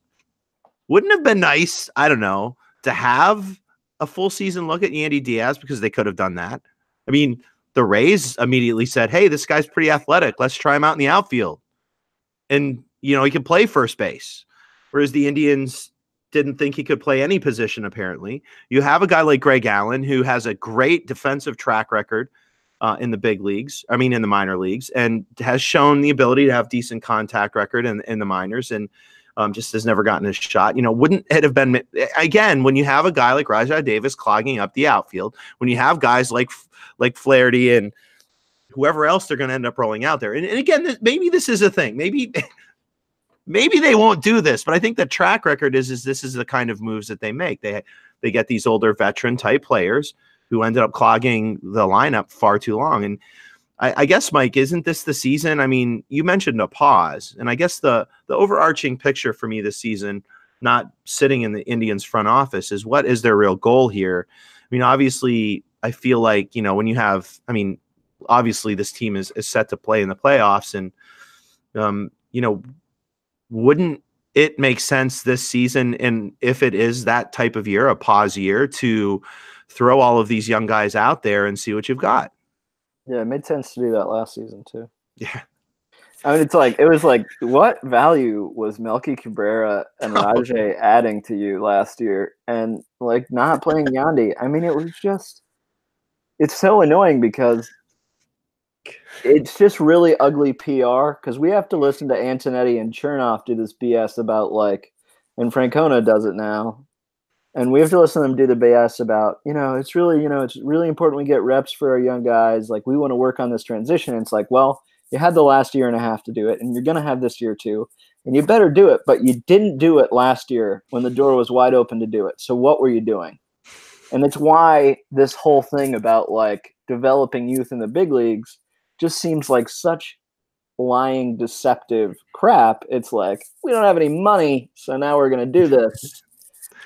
I don't know, to have a full season look at Yandy Diaz, because they could have done that. I mean, the Rays immediately said, hey, this guy's pretty athletic. Let's try him out in the outfield. And, he could play first base, whereas the Indians didn't think he could play any position, apparently. You have a guy like Greg Allen, who has a great defensive track record in the minor leagues, and has shown the ability to have decent contact record in the minors, and just has never gotten a shot. Wouldn't it have been, again, when you have a guy like Rajai Davis clogging up the outfield, when you have guys like Flaherty and whoever else they're going to end up rolling out there. And again, maybe this is a thing. Maybe they won't do this, but I think the track record is this is the kind of moves that they make. They get these older veteran type players who ended up clogging the lineup far too long. And I guess, Mike, isn't this the season? I mean, you mentioned a pause, and I guess the overarching picture for me this season, not sitting in the Indians front office, is what is their real goal here? I mean, obviously, I feel like, when you have, obviously this team is set to play in the playoffs, and wouldn't it make sense this season, and if it is that type of year, a pause year, to throw all of these young guys out there and see what you've got? Yeah, it made sense to do that last season too. Yeah. I mean, it was like, what value was Melky Cabrera and Rajai adding to you last year? And like not playing Yandy. I mean, it's so annoying because it's just really ugly PR, because we have to listen to Antonetti and Chernoff do this BS about like, and Francona does it now. And we have to listen to them do the BS about, it's really important we get reps for our young guys. Like, we want to work on this transition. And it's like, well, you had the last year and a half to do it, and you're going to have this year too, and you better do it. But you didn't do it last year when the door was wide open to do it. So what were you doing? And it's why this whole thing about like developing youth in the big leagues just seems like such lying, deceptive crap. It's like, we don't have any money, so now we're going to do this,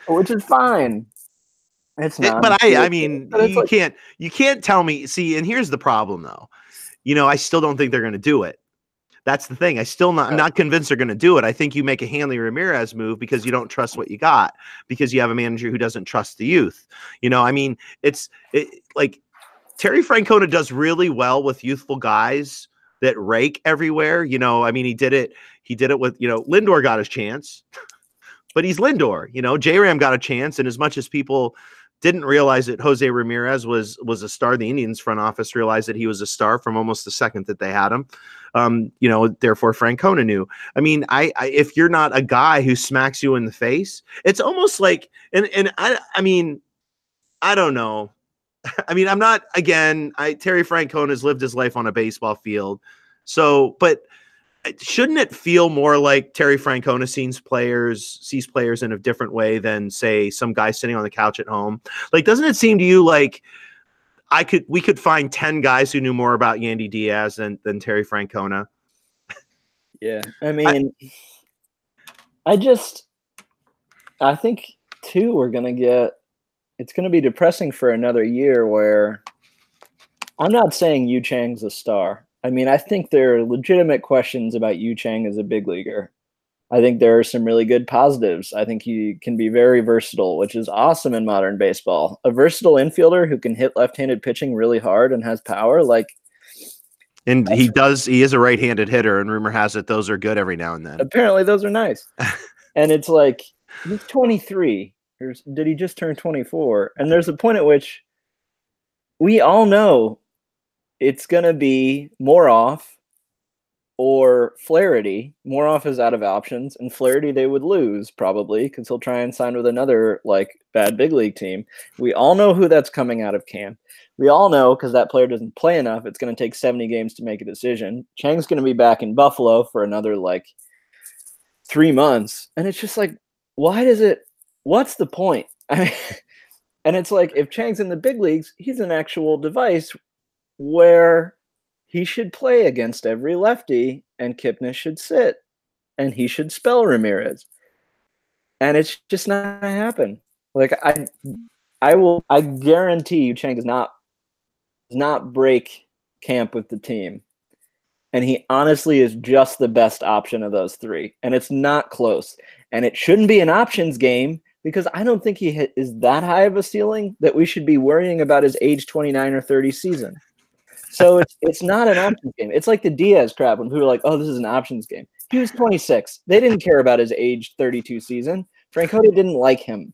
which is fine. It's not. But I mean, you can't tell me. See, and here's the problem, though. I still don't think they're going to do it. That's the thing. I'm not convinced they're going to do it. I think you make a Hanley Ramirez move because you don't trust what you got, because you have a manager who doesn't trust the youth. I mean, it's like Terry Francona does really well with youthful guys that rake everywhere. I mean, he did it with, Lindor got his chance, but he's Lindor. J-Ram got a chance, and as much as people didn't realize that Jose Ramirez was a star, the Indians front office realized that he was a star from almost the second that they had him. Therefore Francona knew. I mean, if you're not a guy who smacks you in the face, it's almost like, and I mean, I don't know. I mean, I'm not, again, Terry Francona has lived his life on a baseball field. So, but shouldn't it feel more like Terry Francona sees players in a different way than, say, some guy sitting on the couch at home? Like, doesn't it seem to you like we could find 10 guys who knew more about Yandy Diaz than Terry Francona? Yeah. I mean, I think too, it's going to be depressing for another year where I'm not saying Yu Chang's a star. I mean, I think there are legitimate questions about Yu Chang as a big leaguer. I think there are some really good positives. I think he can be very versatile, which is awesome in modern baseball. A versatile infielder who can hit left-handed pitching really hard and has power, and he is a right-handed hitter, and rumor has it those are good every now and then. Apparently those are nice. And it's like, he's 23. Did he just turn 24? And there's a point at which we all know it's going to be Moroff or Flaherty. Moroff is out of options, and Flaherty they would lose probably because he'll try and sign with another like bad big league team. We all know who that's coming out of camp. We all know because that player doesn't play enough. It's going to take 70 games to make a decision. Chang's going to be back in Buffalo for another like 3 months, and it's just like, why does it? What's the point? I mean, and it's like if Chang's in the big leagues, he's an actual device where he should play against every lefty, and Kipnis should sit, and he should spell Ramirez. And it's just not gonna happen. Like I guarantee you, Chang does not break camp with the team, and he honestly is just the best option of those three, and it's not close. And it shouldn't be an options game because I don't think he is that high of a ceiling that we should be worrying about his age 29 or 30 season. So it's not an options game. It's like the Diaz crap when people were like, oh, this is an options game. He was 26. They didn't care about his age 32 season. Francona didn't like him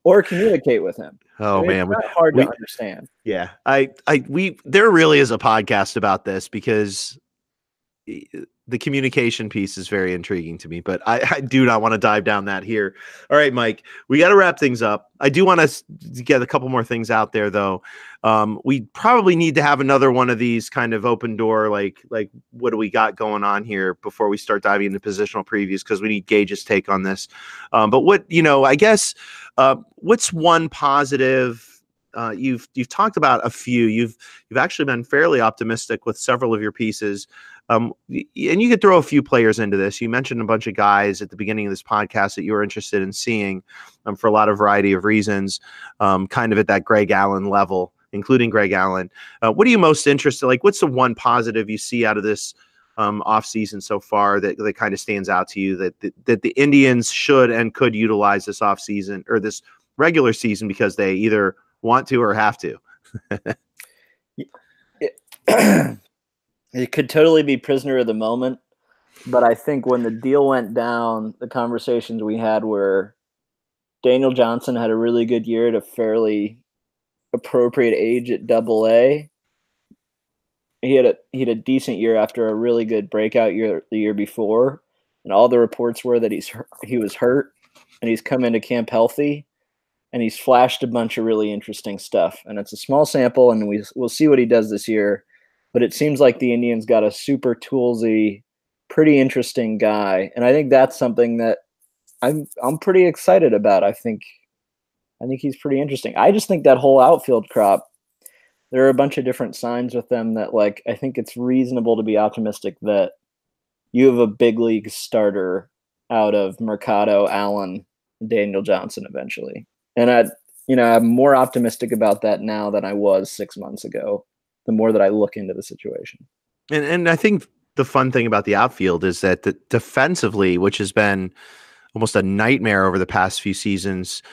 or communicate with him. Oh, I mean, man. it's not hard to understand. Yeah. There really is a podcast about this because the communication piece is very intriguing to me, but I do not want to dive down that here. All right, Mike, we got to wrap things up. I do want to get a couple more things out there, though. We probably need to have another one of these kind of open door, like what do we got going on here before we start diving into positional previews, because we need Gage's take on this. But I guess what's one positive? You've talked about a few. You've actually been fairly optimistic with several of your pieces. And you could throw a few players into this. You mentioned a bunch of guys at the beginning of this podcast that you were interested in seeing for a lot of variety of reasons, kind of at that Greg Allen level, including Greg Allen. What are you most interested? Like, what's the one positive you see out of this offseason so far that kind of stands out to you that the Indians should and could utilize this offseason or this regular season because they either want to or have to? It could totally be prisoner of the moment, but I think when the deal went down, the conversations we had were Daniel Johnson had a really good year at a fairly appropriate age at Double-A. He had a decent year after a really good breakout year the year before, and all the reports were that he was hurt, and he's come into camp healthy, and he's flashed a bunch of really interesting stuff. And it's a small sample, and we'll see what he does this year. But it seems like the Indians got a super toolsy, pretty interesting guy, and I think that's something that I'm pretty excited about. I think he's pretty interesting. I just think that whole outfield crop, there are a bunch of different signs with them that, like, I think it's reasonable to be optimistic that you have a big league starter out of Mercado, Allen, Daniel Johnson eventually. And I'm more optimistic about that now than I was 6 months ago, the more that I look into the situation. And I think the fun thing about the outfield is that defensively, which has been almost a nightmare over the past few seasons,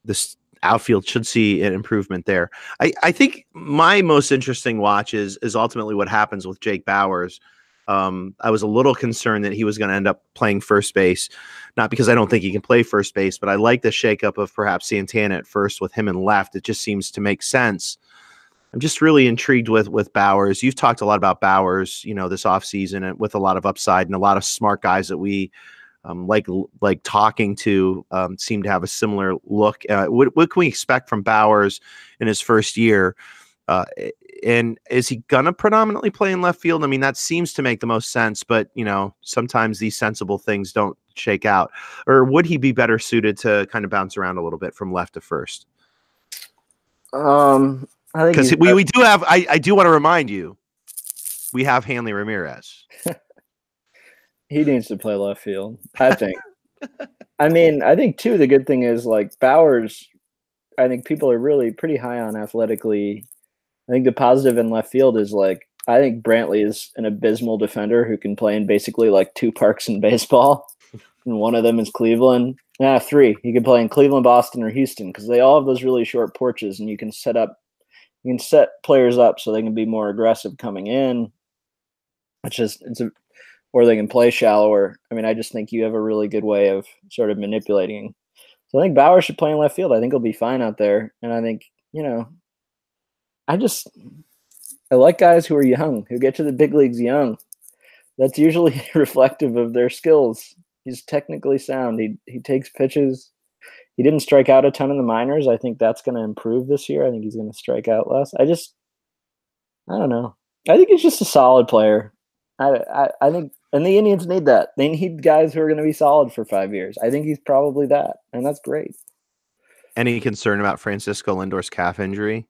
this outfield should see an improvement there. I think my most interesting watch is ultimately what happens with Jake Bauers. I was a little concerned that he was going to end up playing first base, not because I don't think he can play first base, but I like the shakeup of perhaps Santana at first with him and left. It just seems to make sense. I'm just really intrigued with Bauers. You've talked a lot about Bauers, this offseason, and with a lot of upside and a lot of smart guys that we like talking to seem to have a similar look. What can we expect from Bauers in his first year? And is he gonna predominantly play in left field? I mean, that seems to make the most sense, but sometimes these sensible things don't shake out. Or would he be better suited to kind of bounce around a little bit from left to first? I think because we do have. I do want to remind you, we have Hanley Ramirez. He needs to play left field, I think. I mean, I think too the good thing is like Bauers. I think people are really pretty high on athletically. I think the positive in left field is like I think Brantley is an abysmal defender who can play in basically like two parks in baseball, and one of them is Cleveland. Three. He can play in Cleveland, Boston, or Houston because they all have those really short porches, and you can set players up so they can be more aggressive coming in. Or they can play shallower. I mean, I just think you have a really good way of sort of manipulating. So I think Bauer should play in left field. I think he'll be fine out there, and I think I like guys who are young, who get to the big leagues young. That's usually reflective of their skills. He's technically sound. He takes pitches. He didn't strike out a ton in the minors. I think that's going to improve this year. I think he's going to strike out less. I don't know. I think he's just a solid player. I think, and the Indians need that. They need guys who are going to be solid for 5 years. I think he's probably that, and that's great. Any concern about Francisco Lindor's calf injury?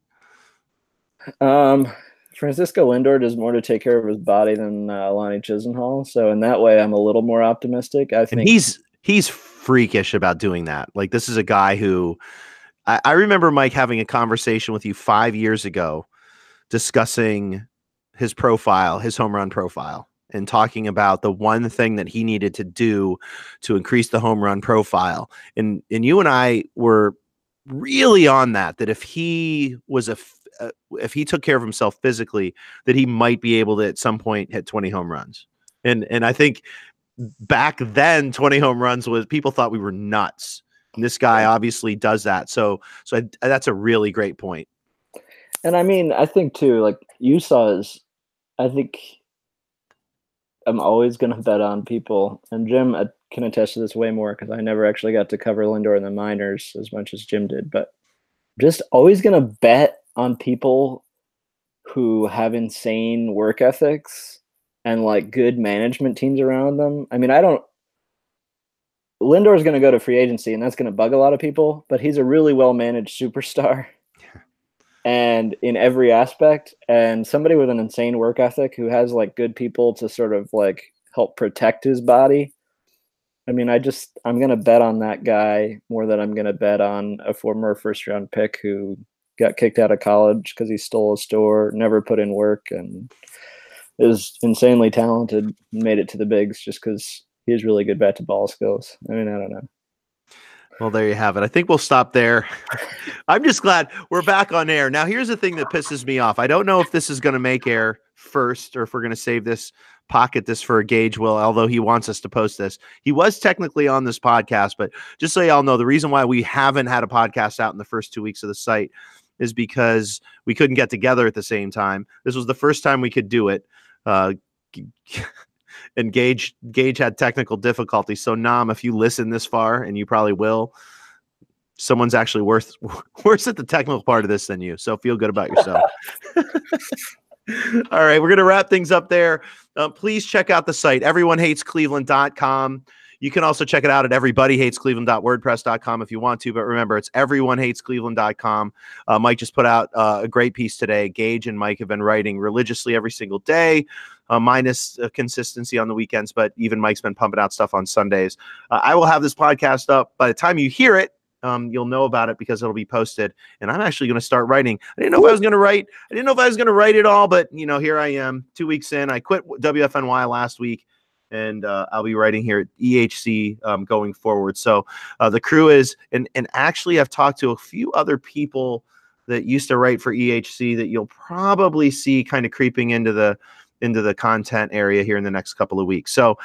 Francisco Lindor does more to take care of his body than Lonnie Chisenhall. So in that way, I'm a little more optimistic. I think he's freakish about doing that. Like, this is a guy who I remember Mike having a conversation with you 5 years ago discussing his profile, his home run profile, and talking about the one thing that he needed to do to increase the home run profile. And you and I were really on that if he was if he took care of himself physically, that he might be able to at some point hit 20 home runs. And I think back then 20 home runs was, people thought we were nuts. And this guy obviously does that. So that's a really great point. And I mean, I think too, like you saw I think I'm always going to bet on people, and Jim can attest to this way more because I never actually got to cover Lindor in the minors as much as Jim did, but just always going to bet on people who have insane work ethics and like good management teams around them. I mean, Lindor is going to go to free agency, and that's going to bug a lot of people, but he's a really well-managed superstar. And in every aspect, and somebody with an insane work ethic who has like good people to sort of like help protect his body. I mean, I'm going to bet on that guy more than I'm going to bet on a former first-round pick who got kicked out of college because he stole a store, never put in work, and is insanely talented and made it to the bigs just because he has really good bat-to-ball skills. I mean, I don't know. Well, there you have it. I think we'll stop there. I'm just glad we're back on air. Now, here's the thing that pisses me off. I don't know if this is going to make air first or if we're going to save this, pocket this for Gage Will, although he wants us to post this. He was technically on this podcast, but just so y'all know, the reason why we haven't had a podcast out in the first 2 weeks of the site is because we couldn't get together at the same time. This was the first time we could do it. And Gage had technical difficulties. So Nam, if you listen this far, and you probably will, someone's actually worse at the technical part of this than you. So feel good about yourself. All right, we're going to wrap things up there. Please check out the site, everyonehatescleveland.com. You can also check it out at everybodyhatescleveland.wordpress.com if you want to, but remember, it's everyonehatescleveland.com. Mike just put out a great piece today. Gage and Mike have been writing religiously every single day, minus consistency on the weekends, but even Mike's been pumping out stuff on Sundays. I will have this podcast up. By the time you hear it, you'll know about it because it'll be posted. And I'm actually going to start writing. I didn't know if I was going to write. I didn't know if I was going to write it all, but here I am 2 weeks in. I quit WFNY last week. And I'll be writing here at EHC going forward. So the crew is, and actually I've talked to a few other people that used to write for EHC that you'll probably see kind of creeping into the content area here in the next couple of weeks. So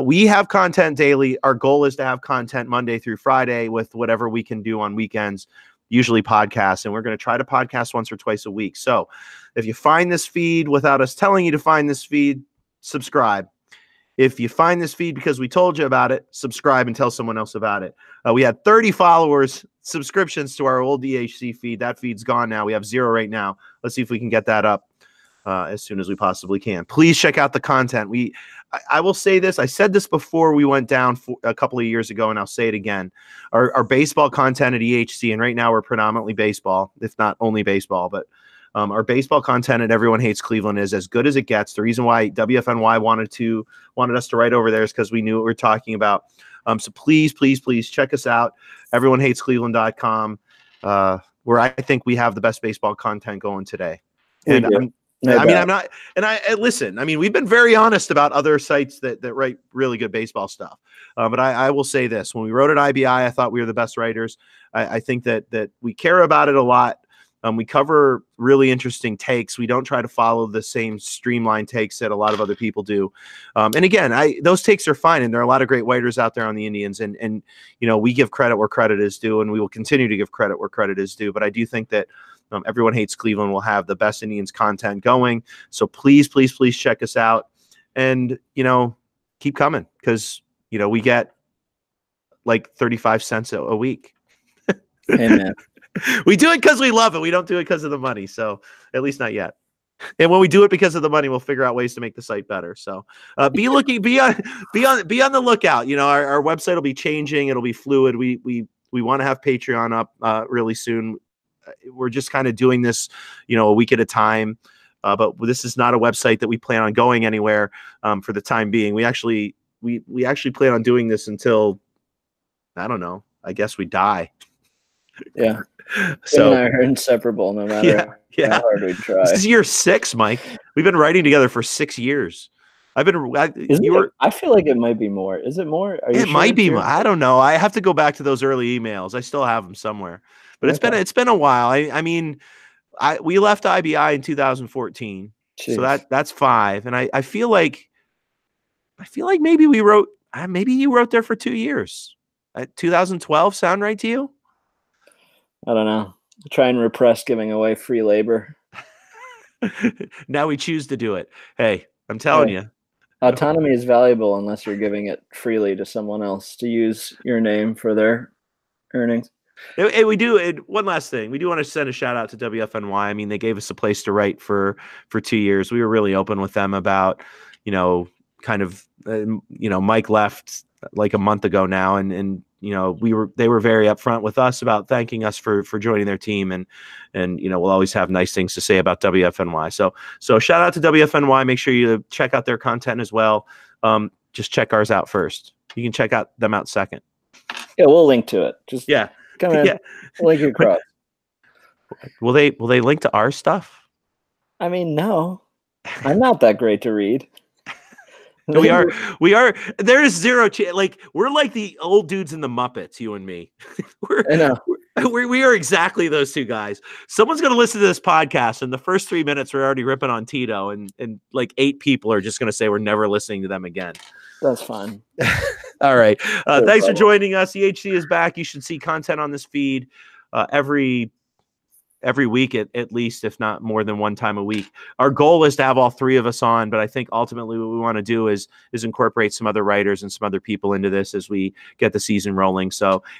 we have content daily. Our goal is to have content Monday through Friday with whatever we can do on weekends, usually podcasts. And we're going to try to podcast once or twice a week. So if you find this feed without us telling you to find this feed, subscribe. If you find this feed because we told you about it, subscribe and tell someone else about it. We had 30 subscriptions to our old EHC feed. That feed's gone now. We have 0 right now. Let's see if we can get that up as soon as we possibly can. Please check out the content. I will say this. I said this before we went down a couple of years ago, and I'll say it again. Our baseball content at EHC, and right now we're predominantly baseball, if not only baseball, but our baseball content at Everyone Hates Cleveland is as good as it gets. The reason why WFNY wanted us to write over there is because we knew what we were talking about. So please check us out. Everyonehatescleveland.com, where I think we have the best baseball content going today. And listen, we've been very honest about other sites that write really good baseball stuff. But I will say this, when we wrote at IBI, I thought we were the best writers. I think that we care about it a lot. We cover really interesting takes. We don't try to follow the same streamlined takes that a lot of other people do. And again, those takes are fine. And there are a lot of great writers out there on the Indians. And we give credit where credit is due, and we will continue to give credit where credit is due. But I do think that Everyone Hates Cleveland will have the best Indians content going. So please, please, please check us out. And, keep coming because, we get like 35 cents a week. Hey, man. We do it because we love it. We don't do it because of the money. So at least not yet. And when we do it because of the money, we'll figure out ways to make the site better. So be on the lookout. Our website will be changing. It'll be fluid. We want to have Patreon up really soon. We're just kind of doing this, a week at a time. But this is not a website that we plan on going anywhere for the time being. We actually plan on doing this until, I don't know, I guess we die. Yeah. So Him and I are inseparable no matter how hard we try. This is year 6, Mike. We've been writing together for 6 years. I feel like it might be more. Is it more? It might be more. I don't know. I have to go back to those early emails. I still have them somewhere. But it's been a while. I mean, we left IBI in 2014. Jeez. So that's 5. And I feel like maybe you wrote there for 2 years. 2012 sound right to you? I don't know. Try and repress giving away free labor. Now we choose to do it. Hey, I'm telling you. Autonomy is valuable unless you're giving it freely to someone else to use your name for their earnings. We do. One last thing. We do want to send a shout out to WFNY. I mean, they gave us a place to write for 2 years. We were really open with them about, Mike left like a month ago now. And they were very upfront with us about thanking us for joining their team. And we'll always have nice things to say about WFNY. So shout out to WFNY. Make sure you check out their content as well. Just check ours out first. You can check them out second. Yeah, we'll link to it. Just come in, link across. Will they link to our stuff? I mean, no, I'm not that great to read. We are. There is zero chance. Like we're like the old dudes in the Muppets, you and me. I know. We are exactly those two guys. Someone's going to listen to this podcast, and the first 3 minutes we're already ripping on Tito, and like 8 people are just going to say we're never listening to them again. That's fine. All right. Thanks for joining us. EHC is back. You should see content on this feed every week at least, if not more than one time a week. Our goal is to have all 3 of us on, but I think ultimately what we want to do is incorporate some other writers and some other people into this as we get the season rolling.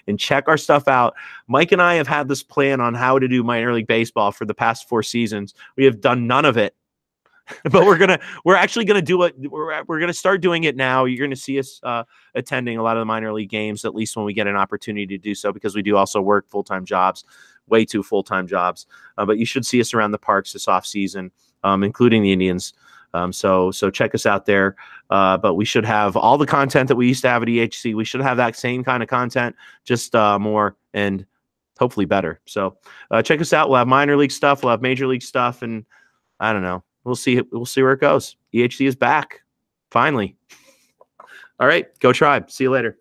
And check our stuff out. Mike and I have had this plan on how to do minor league baseball for the past 4 seasons. We have done none of it, but we're actually going to do it. We're going to start doing it now. You're going to see us attending a lot of the minor league games, at least when we get an opportunity to do so, because we do also work full-time jobs. Way 2 full-time jobs, but you should see us around the parks this off season, including the Indians. So check us out there. But we should have all the content that we used to have at EHC. We should have that same kind of content, just more and hopefully better. So check us out. We'll have minor league stuff. We'll have major league stuff, and I don't know. We'll see where it goes. EHC is back finally. All right, go Tribe. See you later.